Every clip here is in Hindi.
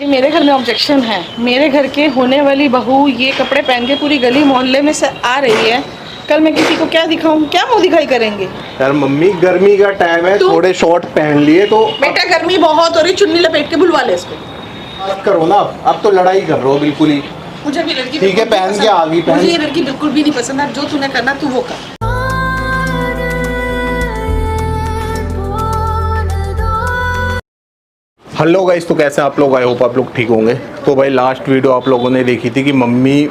मेरे घर में ऑब्जेक्शन है। मेरे घर के होने वाली बहू ये कपड़े पहन के पूरी गली मोहल्ले में से आ रही है। कल मैं किसी को क्या दिखाऊं, क्या मुंह दिखाई करेंगे? यार मम्मी गर्मी का टाइम है, थोड़े शॉर्ट पहन लिए तो। बेटा गर्मी बहुत हो रही, चुन्नी लपेट के बुलवा ले इसको। बात करो ना, अब तो लड़ाई कर रहे हो बिल्कुल ही। मुझे भी लड़की ठीक है पहन के आ गई, मुझे ये लड़की बिल्कुल भी नहीं पसंद है। जो तूने करना तू वो कर। हेलो गाइस, तो कैसे आप लोग? आई होप आप लोग ठीक होंगे। तो भाई लास्ट वीडियो आप लोगों ने देखी थी कि मम्मी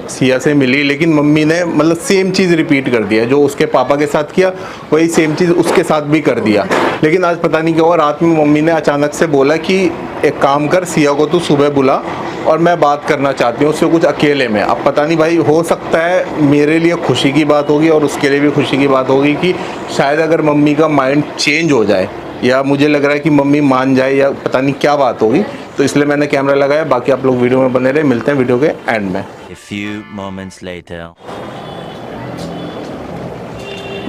सिया से मिली, लेकिन मम्मी ने मतलब सेम चीज़ रिपीट कर दिया। जो उसके पापा के साथ किया वही सेम चीज़ उसके साथ भी कर दिया। लेकिन आज पता नहीं क्या हुआ, रात में मम्मी ने अचानक से बोला कि एक काम कर, सिया को तू सुबह बुला और मैं बात करना चाहती हूँ उससे कुछ अकेले में। अब पता नहीं भाई, हो सकता है मेरे लिए खुशी की बात होगी और उसके लिए भी खुशी की बात होगी कि शायद अगर मम्मी का माइंड चेंज हो जाए, या मुझे लग रहा है कि मम्मी मान जाए, या पता नहीं क्या बात होगी। तो इसलिए मैंने कैमरा लगाया। बाकी आप लोग वीडियो में बने रहे, मिलते हैं वीडियो के एंड में। A few moments later.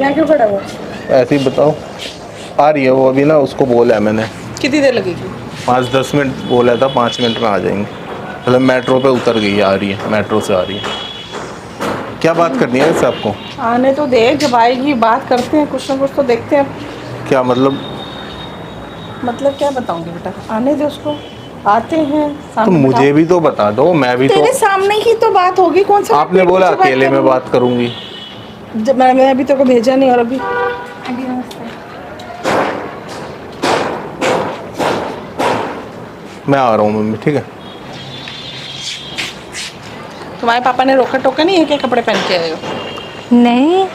यहाँ क्यों खड़ा हुआ? ऐसे ही बताओ। आ रही है वो अभी ना, उसको बोला है मैंने। कितनी देर लगेगी? 5-10 मिनट बोला था, 5 मिनट में आ जाएंगे। मतलब मेट्रो पे उतर गई, आ रही है, मेट्रो से आ रही है। क्या बात करनी है वैसे आपको? आने तो दे, जब आएगी बात करते हैं, कुछ ना कुछ तो देखते हैं। क्या मतलब क्या बताऊंगी बेटा, आने दे उसको, आते हैं तो सामने। मुझे भी तो बता दो, मैं भी तो। तेरे सामने ही तो बात होगी। कौन सा आपने बोला अकेले में बात करूंगी। जब मैं अभी तो भेजा नहीं। और अभी मैं आ रहा हूँ मम्मी, ठीक है। तुम्हारे पापा ने रोका टोका नहीं है क्या कपड़े पहन के आए हो? नहीं,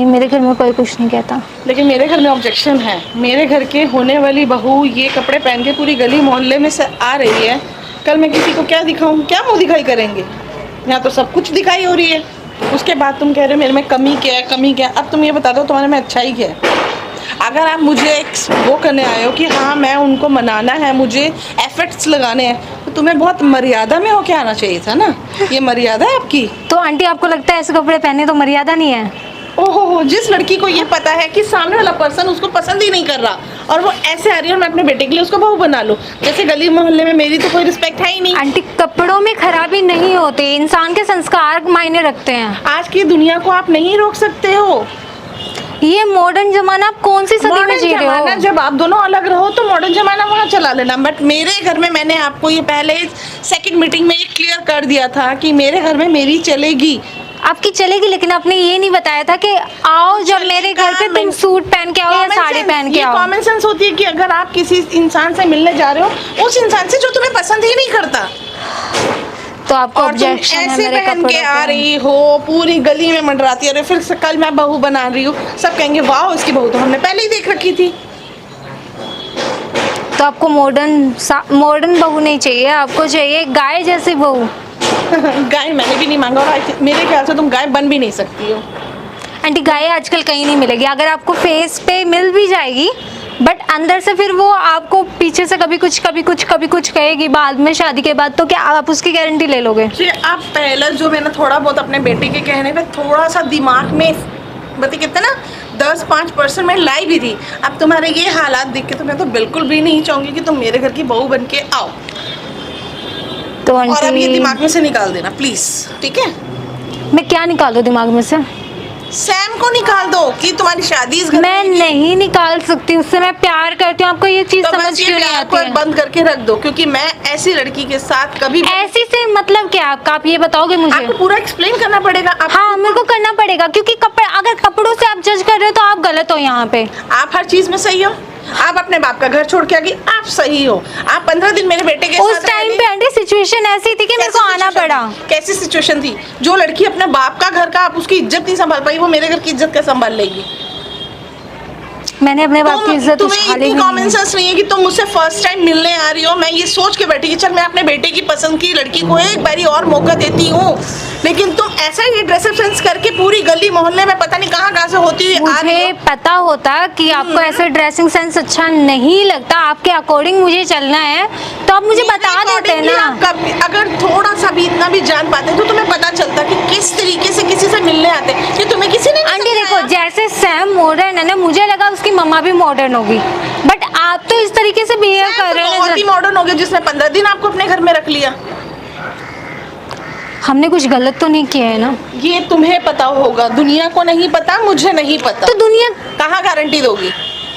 मेरे घर में कोई कुछ नहीं कहता। लेकिन मेरे घर में ऑब्जेक्शन है। मेरे घर के होने वाली बहू ये कपड़े पहन के पूरी गली मोहल्ले में से आ रही है। कल मैं किसी को क्या दिखाऊं, क्या मुंह दिखाई करेंगे? यहाँ तो सब कुछ दिखाई हो रही है। उसके बाद तुम कह रहे हो मेरे में कमी क्या है, कमी क्या है। अब तुम ये बता दो तुम्हारे में अच्छाई क्या है? अगर आप मुझे एक वो करने आए हो कि हाँ मैं उनको मनाना है, मुझे एफर्ट्स लगाने हैं, तो तुम्हें बहुत मर्यादा में होके आना चाहिए था ना। ये मर्यादा है आपकी? तो आंटी आपको लगता है ऐसे कपड़े पहने तो मर्यादा नहीं है? ओहो, जिस लड़की को ये पता है कि सामने वाला पर्सन उसको पसंद ही नहीं कर रहा और वो ऐसे आ रही है और मैं अपने बेटे के लिए उसको बहू बना लूं, जैसे गली मोहल्ले में मेरी तो कोई रिस्पेक्ट है ही नहीं। आंटी कपड़ों में खराबी नहीं होती, इंसान के संस्कार मायने रखते हैं। आज की दुनिया को आप नहीं रोक सकते हो। ये मॉडर्न जमाना, आप कौन सी सदी में जी रहे हो? जब आप दोनों अलग रहो तो मॉडर्न जमाना वहाँ चला लेना। बट मेरे घर में मैंने आपको ये पहले सेकंड मीटिंग में ये क्लियर कर दिया था कि मेरे घर में मेरी चलेगी। आपकी चलेगी, लेकिन आपने ये नहीं बताया था कि आओ जब मेरे घर पे तुम सूट पहन के आओ या साड़ी पहन के आओ। कॉमन सेंस होती है कि अगर आप किसी इंसान से मिलने जा रहे हो, उस इंसान से जो तुम्हें पसंद ही नहीं करता, तो आपको ऑब्जेक्शन है ऐसे मेरे पहन कपड़ों के आ रही हो, पूरी गली में मंडराती है। फिर कल मैं बहू बना रही हूँ, सब कहेंगे वाह इसकी बहू तो हमने पहले ही देख रखी थी। तो आपको मॉडर्न बहू नहीं चाहिए, आपको चाहिए गाय जैसी बहू। गाय मैंने भी नहीं मांगा और मेरे ख्याल से तुम गाय बन भी नहीं सकती हो। आंटी गाय आजकल कहीं नहीं मिलेगी। अगर आपको फेस पे मिल भी जाएगी, बट अंदर से फिर वो आपको पीछे से कभी कुछ कहेगी बाद में, शादी के बाद। तो क्या आप उसकी गारंटी ले लोगे? आप पहले जो मैंने थोड़ा बहुत अपने बेटे के कहने पे थोड़ा सा दिमाग में बता कहते ना 10-5% में लाई भी थी। अब तुम्हारे ये हालात देख के तो मैं तो बिल्कुल भी नहीं चाहूंगी कि तुम मेरे घर की बहू बन के आओ। तो और अब ये दिमाग में से निकाल देना प्लीज, ठीक है? मैं क्या निकाल दूं दिमाग में से? सैम को निकाल दो कि तुम्हारी शादी इस घर मैं नहीं निकाल सकती, उससे मैं प्यार करती हूँ। आपको ये चीज तो समझ क्यों नहीं आती है? बंद करके रख दो, क्योंकि मैं ऐसी लड़की के साथ कभी ऐसी से मतलब क्या आपका? आप ये बताओगे मुझे? आपको पूरा एक्सप्लेन करना पड़ेगा। हाँ, मेरे को करना पड़ेगा, क्योंकि अगर कपड़ों से आप जज कर रहे हो तो आप गलत हो। यहाँ पे आप हर चीज में सही हो। आप अपने बाप का घर छोड़ के आ गई, आप सही हो। आप 15 दिन मेरे बेटे के साथ उस टाइम पे आंटी सिचुएशन ऐसी थी कि मेरे को आना पड़ा। कैसी सिचुएशन थी? जो लड़की अपने बाप का घर का आप उसकी इज्जत नहीं संभाल पाई, वो मेरे घर की इज्जत कैसे संभाल लेगी? मैंने अपने बाप की इज्जत तुम्हें कॉमन सेंस नहीं है कि तुम मुझसे फर्स्ट टाइम मिलने आ रही हो। मैं ये सोच के बैठी कि चल मैं अपने बेटे की पसंद की लड़की को एक बारी और मौका देती हूँ, लेकिन तुम ऐसा ही ड्रेसअप सेंस करके पूरी गली मोहल्ले में पता नहीं कहाँ से होती हुई आ रही हो। मुझे पता होता कि आपको ऐसे ड्रेसिंग सेंस अच्छा नहीं लगता, आपके अकॉर्डिंग मुझे चलना है, तो आप मुझे बता देते हैं ना। कभी अगर थोड़ा सा भी इतना भी जान पाते तो तुम्हें पता चलता कि किस तरीके से किसी से मिलने आते, कि तुम्हें किसी ने नहीं आंटी देखो, समझाया। जैसे सैम मॉडर्न है ना, मुझे लगा उसकी मम्मा भी मॉडर्न होगी, बट आप तो इस तरीके से बिहेव कर रहे बहुत ही हैं। मॉडर्न हो गया जिसने 15 दिन आपको अपने घर में रख लिया। हमने कुछ गलत तो नहीं किया है ना? ये तुम्हें पता होगा, दुनिया को नहीं पता, मुझे नहीं पता। तो दुनिया कहाँ गारंटी दोगी?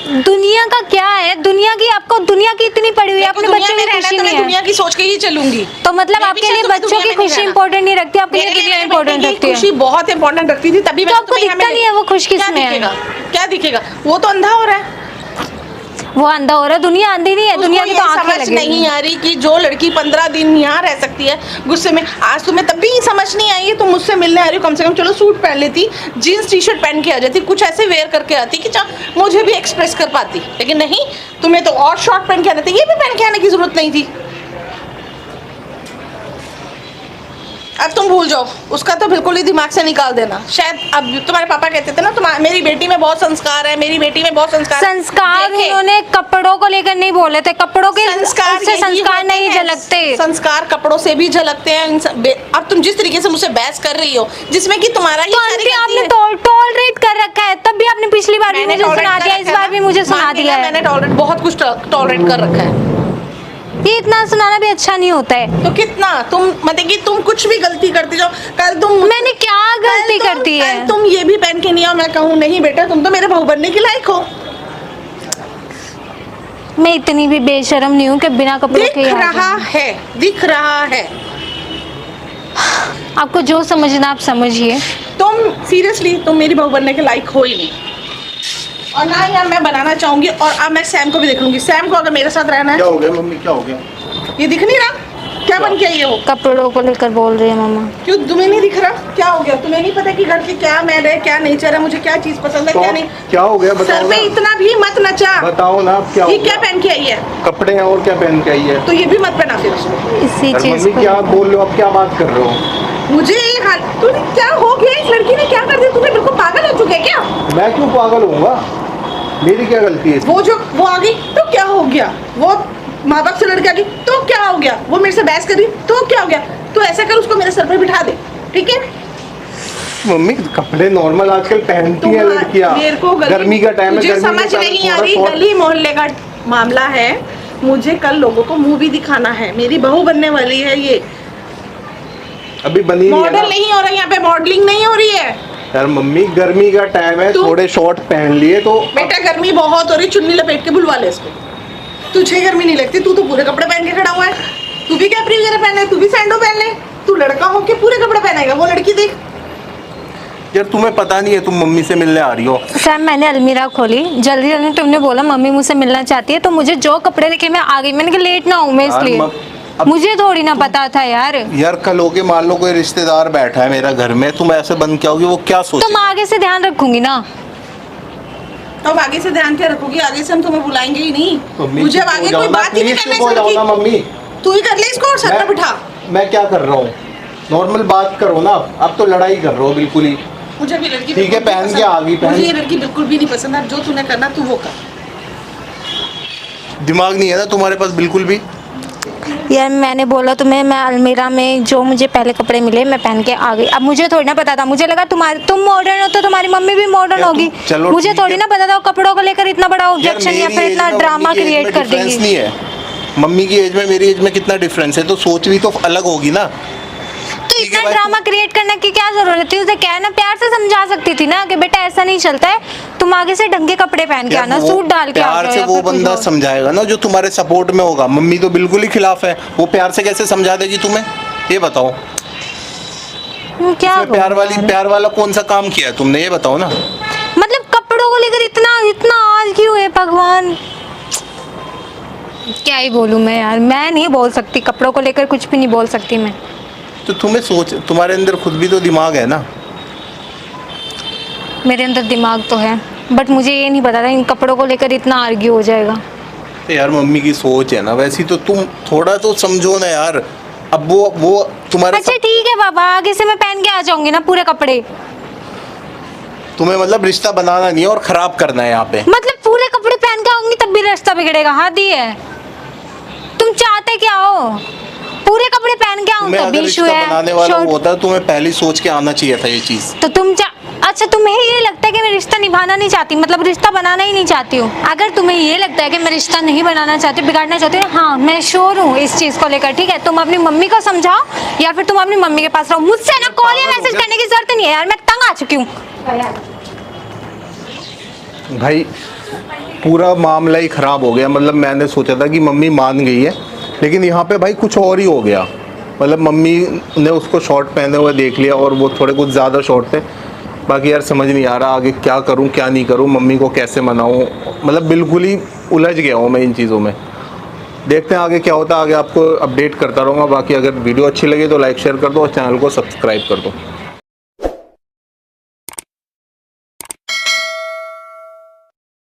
दुनिया का क्या है? दुनिया की आपको दुनिया की इतनी पड़ी हुई है, अपने बच्चों की खुशी तो मैं नहीं है। दुनिया की सोच के ही चलूंगी। तो मतलब मैं भी आपके लिए चाहती हूँ बच्चों दुनिया की में नहीं खुशी रहना। इंपॉर्टेंट नहीं रखती, आपके लिए मेरे कितना लिए इंपॉर्टेंट बेटे की रखती है? खुशी बहुत इंपॉर्टेंट रखती थी, तभी तो मैंने आपको तुम्हें यहाँ दिखता मिले- नहीं है वो खुश क्या किसमें है? दिखेगा? क्या दिखेगा? वो तो अंधा हो रहा है। वो अंधा हो रहा है, दुनिया अंधी नहीं है, दुनिया की उसको तो ये आंखें समझ लगी नहीं आ रही कि जो लड़की 15 दिन यहाँ रह सकती है गुस्से में, आज तुम्हें तब भी समझ नहीं आई है, तुम मुझसे मिलने आ रही हो, कम से कम चलो सूट पहन लेती, जीन्स टी शर्ट पहन के आ जाती, कुछ ऐसे वेयर करके आती कि मुझे भी एक्सप्रेस कर पाती। लेकिन नहीं, तुम्हें तो और शॉर्ट पहन के आने थे, ये भी पहन के आने की जरूरत नहीं थी। अब तुम भूल जाओ, उसका तो बिल्कुल ही दिमाग से निकाल देना। शायद अब तुम्हारे पापा कहते थे ना, मेरी बेटी में बहुत संस्कार है, मेरी बेटी में बहुत संस्कार है। संस्कार देखे, उन्होंने कपड़ों को लेकर नहीं बोले थे, कपड़ों के संस्कार उससे यही संस्कार होते नहीं हैं। झलकते। संस्कार कपड़ों से भी झलकते हैं। अब तुम जिस तरीके से मुझसे बहस कर रही हो, जिसमें कि तुम्हारा ही तो सारी आंटी गलती आपने है। टॉलरेट कर रखा है, तब भी आपने पिछली बार भी मैंने मुझे tolerate सुना कर दिया, रखा इस है बार ना। भी मुझे सुना मान दिया लिया, है। मैंने टॉलरेट बहुत कुछ टॉलरेट कर रखा है। ये इतना सुनाना भी अच्छा नहीं होता है। तो कितना तुम मतलब कि तुम कुछ भी गलती करती जाओ, कल तुम मैंने क्या गलती करती है? कल तुम ये भी पहन के नहीं आओ, मैं कहूँ नहीं बेटा तुम तो मेरे बहू बनने के लायक हो। मैं इतनी भी बेशर्म नहीं हूँ कि बिना कपड़ों दिख के यहाँ रहा जाऊं। है, दिख रहा है। आपको जो समझना आप समझिए। तुम सीरियसली तुम मेरी बहू बनने के लायक हो ही नहीं, और ना ही अब मैं बनाना चाहूंगी। और अब मैं सैम को भी देख लूंगी। सैम को अगर मेरे साथ रहना क्या है, हो गया मम्मी, क्या हो गया? ये दिख नहीं रहा क्या बन के आई है वो? कपड़ों को लेकर बोल रही है मम्मा। क्यों तुम्हें नहीं दिख रहा? क्या हो गया? तुम्हें नहीं पता कि घर की क्या मैल है, क्या नेचर है, मुझे क्या चीज पसंद है, तो क्या नहीं? क्या हो गया सर बताओ पे ना, इतना भी मत नचा। बताओ ना अब क्या हो ये क्या गया? पहन के आई है? कपड़े हैं और क्या पहन के आई है? तो ये भी मत पहना फिर उसको। इसी अरे चीज मम्मी क्या को बोल रहे हो, अब क्या बात कर रहे हो? मुझे ये हाल तूने क्या हो गया? इस लड़की ने क्या कर दिया? तुम्हें बिल्कुल पागल हो चुके हैं क्या? मैं क्यों पागल होऊंगा? मेरी क्या गलती है? वो आ गई तो क्या हो गया? वो माँ बाप से लड़के आ गई तो क्या हो गया? वो मेरे से बहस कर रही तो क्या हो गया? तो ऐसा कर, उसको मेरे सर पर बिठा दे, ठीक है? मम्मी कपड़े नॉर्मल आजकल पहनती हैं लड़कियां, मेरे को गर्मी का टाइम है, मुझे गर्मी समझ में नहीं आ थोड़ा रही, short- गली मोहल्ले का मामला है। मुझे कल लोगों को मूवी दिखाना है, मेरी बहू बनने वाली है। ये अभी बनी नहीं है मॉडल ना। नहीं हो रहा है, यहाँ पे मॉडलिंग नहीं हो रही है। यार मम्मी गर्मी का टाइम है, तू- थोड़े शॉर्ट पहन लिए तो बेटा गर्मी बहुत हो रही, चुन्नी लपेट के बुलवा ले इसको। तुझे गर्मी नहीं लगती? तू तो पूरे कपड़े पहन के खड़ा हुआ है। तू भी कैपरी वगैरह पहन ले, तू भी सैंडो पहन ले। तू लड़का हो के पूरे कपड़े पहनेगा, वो लड़की देख। यार तुम्हें पता नहीं है, तुम मम्मी से मिलने आ रही हो। सैम, मैंने अलमीरा खोली, जल्दी जल्दी तुमने बोला मम्मी मुझसे मिलना चाहती है, तो मुझे जो कपड़े दिखे मैं आ गई। मैंने कहा लेट ना हूँ मैं, यार, इसलिए अब- मुझे थोड़ी ना पता था यार। यार कल हो के मान लो कोई रिश्तेदार बैठा है मेरा घर में, तुम ऐसे बन के आओगी, वो क्या तो मैं सोचेगा? आगे से ध्यान रखूंगी ना। अब आगे से ध्यान क्या रखोगी? आगे से हम तुम्हें बुलाएंगे ही नहीं। मम्मी, मुझे अब चुप हो आगे जाओ कोई ना, बात ही नहीं please करने चुप हो जाओ ना की। मम्मी। तू ही कर ले इसको और सर पे बिठा। मैं क्या कर रहा हूँ? नॉर्मल बात करो ना, अब तो लड़ाई कर रहे हो बिल्कुल ही। मुझे भी लड़की ठीक है, बिल्कुल भी पहन के पसंद- आ गई, पहन- मुझे ये लड़की बिल्कुल भी नहीं पसंद। अब जो तूने करना तू वो कर। दिमाग नहीं है ना तुम्हारे पास बिल्कुल भी? यार मैंने बोला तुम्हें, मैं अलमीरा में जो मुझे पहले कपड़े मिले मैं पहन के आ गई। अब मुझे थोड़ी ना पता था, मुझे लगा तुम मॉडर्न हो तो तुम्हारी मम्मी भी मॉडर्न यार होगी। चलो मुझे ठीक थोड़ी है। ना पता था वो कपड़ों को लेकर इतना बड़ा यार ऑब्जेक्शन या मेरी फिर एज इतना में ड्रामा मम्मी की एज क्रिएट में कर डिफरेंस देगी। नहीं है। मम्मी की एज में मेरी एज में कितना डिफरेंस है, तो सोच भी तो अलग होगी ना। तो ठीक है इतना भाई, ड्रामा क्रिएट करने की क्या जरूरत थी? उसे कहना, प्यार से समझा सकती थी ना कि बेटा ऐसा नहीं चलता है, तुम आगे से ढंग के कपड़े पहन के यार आना, वो सूट डाल के आ प्यार जाओ से या वो फिर कुछ बंदा और। समझाएगा ना जो तुम्हारे सपोर्ट में होगा। मम्मी तो बिल्कुल ही खिलाफ है, वो प्यार से कैसे समझा देगी तुम्हें? ये बताओ। क्या इसमें प्यार वाला कौन सा काम किया है तुमने, ये बताओ ना। मतलब कपड़ों को लेकर इतना इतना आज क्यों है भगवान? क्या ही बोलूं मैं यार, मैं नहीं बोल सकती, कपड़ों को लेकर कुछ भी नहीं बोल सकती मैं। तो तुम्हारे अंदर खुद भी तो दिमाग है ना। मेरे अंदर दिमाग तो है, बट मुझे ये नहीं पता था इन कपड़ों को लेकर इतना आर्ग्यू हो जाएगा। तो यार मम्मी की सोच है ना वैसी, तो तुम थोड़ा तो समझो ना यार। अब वो तुम्हारे अच्छा ठीक है बाबा, आगे से मैं पहन के आ जाऊंगी ना पूरे कपड़े। तुम्हें मतलब रिश्ता बनाना नहीं है और खराब करना है यहाँ पे। मतलब पूरे कपड़े पहन के आऊंगी तब भी रास्ता बिगड़ेगा? हद ही है। तुम चाहते क्या पूरे कपड़े पहन के आऊं तुम्हें तभी अगर इशू रिश्ता है। बनाने वाला शॉर्ट- होता तुम्हें पहले ही सोच के आना चाहिए था ये चीज। तो अच्छा तुम्हें ये लगता है कि मैं रिश्ता निभाना नहीं चाहती, मतलब रिश्ता बनाना ही नहीं चाहती हूँ। अगर तुम्हें ये लगता है कि मैं रिश्ता नहीं बनाना चाहती, बिगाड़ना चाहती हूँ, हाँ मैं श्योर हूँ इस चीज़ को लेकर, ठीक है। तुम अपनी मम्मी को समझाओ या फिर तुम अपनी मम्मी के पास रहो। मुझसे ना कॉल या मैसेज करने की जरूरत नहीं है यार, मैं तंग आ चुकी हूँ। भाई पूरा मामला ही ख़राब हो गया। मतलब मैंने सोचा था कि मम्मी मान गई है, लेकिन यहाँ पे भाई कुछ और ही हो गया। मतलब मम्मी ने उसको शॉर्ट पहने हुए देख लिया और वो थोड़े कुछ ज़्यादा शॉर्ट थे। बाकी यार समझ नहीं आ रहा आगे क्या करूँ क्या नहीं करूँ, मम्मी को कैसे मनाऊँ। मतलब बिल्कुल ही उलझ गया हूँ मैं इन चीज़ों में। देखते हैं आगे क्या होता है, आगे आपको अपडेट करता रहूँगा। बाकी अगर वीडियो अच्छी लगे तो लाइक शेयर कर दो और चैनल को सब्सक्राइब कर दो।